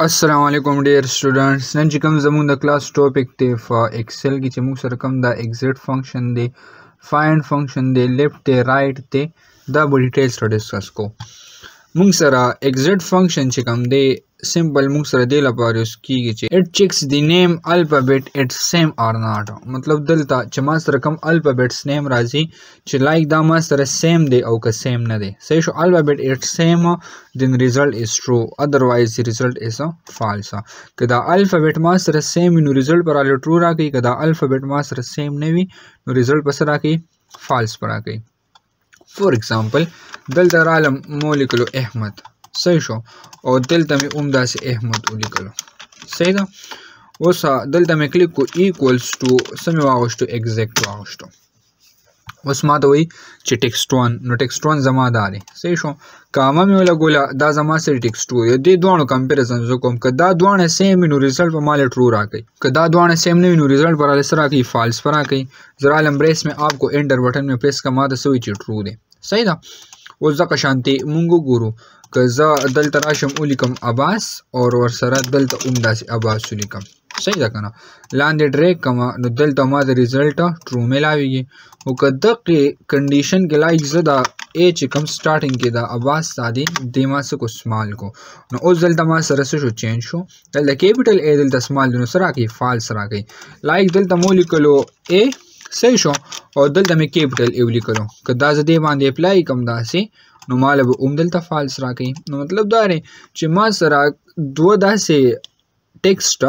अस्सलाम वालेकुम dear students none چې کوم زموږ د کلاس ټاپک دی ایکسل کې چې موږ سره کوم د ایگزیکټ فنکشن دی فایند فنکشن دی لیفت دی رائټ دی دا به ډیټیلز سره ډسکس کو موږ سره ایگزیکټ فنکشن چې کوم دی سمپل موږ سره دی لپاره یوز کیږي چې اټ چیکس دی نیم الفابet اټ سیم اور ناٹ مطلب دلته چې ما سره کوم الفابets نیم راځي چې لایک دا ما سره سیم دی او که سیم نه دی صحیح شو الفابet اټ سیم then result is true otherwise the result is false که دا الفابet ما سره سیم نو result پر اله true راکړي که دا الفابet ما سره سیم نه وي نو result پر سره راکړي false پر راکړي فور ایگزامپل دلته رالم مو لیکلو احمد صحیح شو او دلته مې داسې احمد ولیکلو صحیح ده اوس دلته مې کلیک کو ایکوالز ټو څه مې واغوشتو ایگزیکټ واغوشتو اوس ما ته وایي چې ټیکسټ 1 نو ټیکسټ 1 زما دا دی صحیح شو کامه مې ولګوله دا زما سره ټیکسټ 2 دی دې دواړو کمپیریزن زه کوم که دا دواړه سیم وي نو ریزلټ به ماله ټرو راکوي که دا دواړه سیم نه وي نو ریزلټ به راله څه راکوي فالس به راکوي زه رالم بریس مې آپ کو انټر بټن مې پریس کړه ما ته څه وایي چې ټرو دی صحیح ده اوس دغه شانتې مونږ وګورو که زه دلته راشم ولیکم عباس او ورسره دلته داسې عباس ولیکم صحیح ده که نه لاندې ډریک کړم نو دلته ما د ریزلټ ټرو میلاویږي او که دغې کنډیشن کې لایک زه دا ای چې کوم سټارټینګ کې د عباس دا دی دې ما څه کو سمال کو نو اوس دلته ما سره څه شو چینج شو دلته کیپیټل ای دلته سمال دی نو څه راکوي فالس راکوي لایک دلته مو لیکلو ای صحیح شو او دلته مې کیپیټل ای ولیکلو که دا زه دې باندې اپلای کوم داسې نو ماله به دلته فالس راکوي نو مطلب دا دی چې ما سره دوه داسې ټیکسټ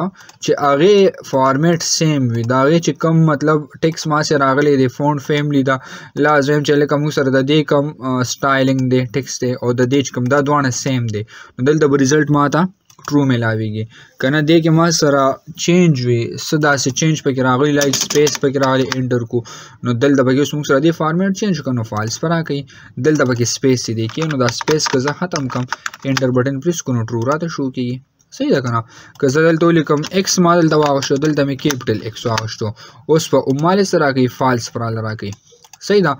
چې هغې فارمیټ سیم وي د هغې چې کوم مطلب ټیکس ما سره راغلی دی فونټ فیملی ده لازم چې لکه موږ سره د دې کوم سټایلینګ دی ټیکس دی او د دې چې کوم دا دواړه سیم دی نو دلته به ریزلټ ما ته ټرو میلاویږي که نه دې کې ما سره چینج وي څه داسې چینج پکې راغلی لایک سپیس پکې راغلی انټر کو نو دلته پکې اوس موږ سره دې فارمیټ چینج کړو نو فالس به راکوي دلته پکې سپیس دی کې نو دا سپیس که زه ختم کړم انټر بټن پریس کړو نو ټرو راته شو کېږي صحیح ده که نه که زه دلته ولیکم ایکس ما دلته واغوشتو دلته مې کیپیټل ایکس واغوشتو اوس په مالې څه راکوي فالس پر اله راکوي صحیح ده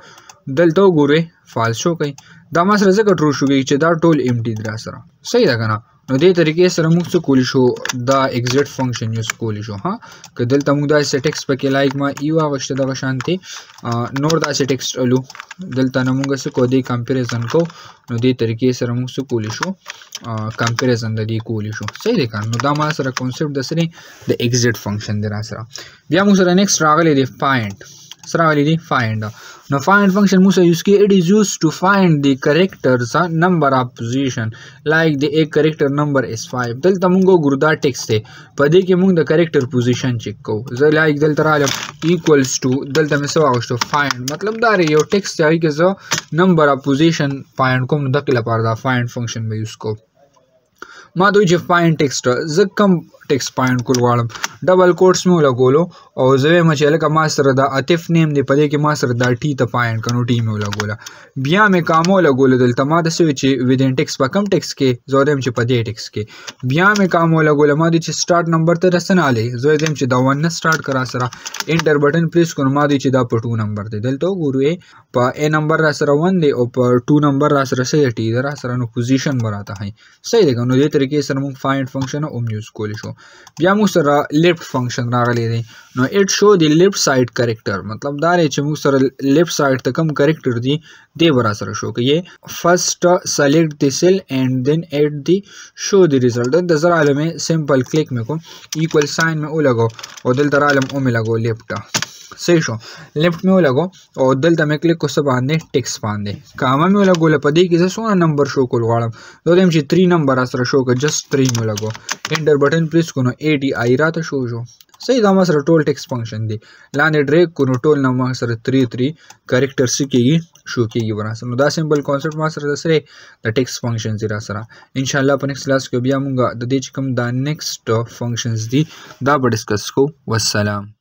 دلته وګورئ فالس شو کوي دا ما سره ځکه ټرو شو کېږي چې دا ټول امټي دی را سره صحیح ده که نه نو دې طریقې سره موږ څه کولی شو دا ایگزیکټ فنکشن یوز کولی شو ها که دلته موږ داسې ټیکسټ پکې لایک ما ای واغوشته دغه شانتې نور داسې ټیکسټ الو دلته نه موږ څه کو دې کمپیریزن کو نو دې طریقې سره موږ څه کولی شو کمپیریزن د دې کولی شو صحیح دی که نو دا ما سره کنسپټ د سره د ایگزیکټ فنکشن دی را سره بیا موږ سره نیکسټ راغلی دی فایند سره راغلی دی فایند نو فایند فنکشن موږ سره یوز کیږي اټ از یوز ټو فایند دی کریکټرز نمبر اف پوزیشن لایک دی ایک کریکټر نمبر اس 5 دلته موږ وګورو دا ټیکسټ دی په دې کې موږ د کریکټر پوزیشن چیک کوو زه لایک دلته رالم ایکوالز ټو دلته مې څه واغوشتو فایند مطلب دا دی یو ټیکسټ دی هغې کې زه نمبر اف پوزیشن فایند کوم نو دغې لپاره دا فایند فنکشن به یوز کوم ما دوی چې فایند ټیکسټ زه کم ټیکسټ فایند کول غواړم ډبل کوټس مې ولګولو او زه وایم چې لکه ما سره دا عاطف نیم دی په دې کې ما سره دا ټي ته فایند کړو ټي مې ولګوله بیا مې کامه ولګوله دلته ما داسې وي چې ودین ټیکسټ په کم ټیکسټ کې زه وایم چې په دې ټیکسټ کې بیا مې کامه ولګوله ما دوی چې سټارټ نمبر ته رسنالی زه وایم چې دا 1 نه سټارټ کړه سره انټر بټن پریس کړو ما دوی چې دا په 2 نمبر دی دلته وګورو په ا نمبر را سره 1 دی او په 2 نمبر را سره څه ټي دی را سره نو پوزیشن براته هي صحیح دی نو دې طریقې سره موږ فایند فنکشن اوم یوز کولی شو بیا موږ سره لیفت فنکشن راغلی دی نو اټ شو دی لیفت سایډ کریکټر مطلب دا دی چې موږ سره لیفت سایډ ته کم کریکټر دی دی به را سره شو کوي فرست سلیکټ دی سیل اینڈ دین ایٹ دی شو دی ریزلټ د زر عالمه سمپل کلیک مې کوم ایکوال ساين مې ولګو او دلته رالم او مې لګو لیفت صحیح شو لیفت مې ولګو او دلته مې کلیک کو څه باندې ټیکس باندې کامه مې ولګوله په دې کې زه څونه نمبر شو کول غواړم زه وایم چې 3 نمبر را سره شو که جسټ 3 مې ولګو انټر بټن پریس کړو نو 80 آی راته شو صحیح دا ما سره ټول ټیکس فنکشن دی لاندې ډریک کو نو ټول نه ما سره 3 کریکټر څه کېږي شو کېږي به را سره نو دا سمپل کانسپټ ما سره د سره د ټیکس فنکشنز دی را سره انشاءالله په نیکسټ کلاس کې بیا موږ د دې چې کوم دا نیکسټ فنکشنز دي دا به ډسکس کوو والسلام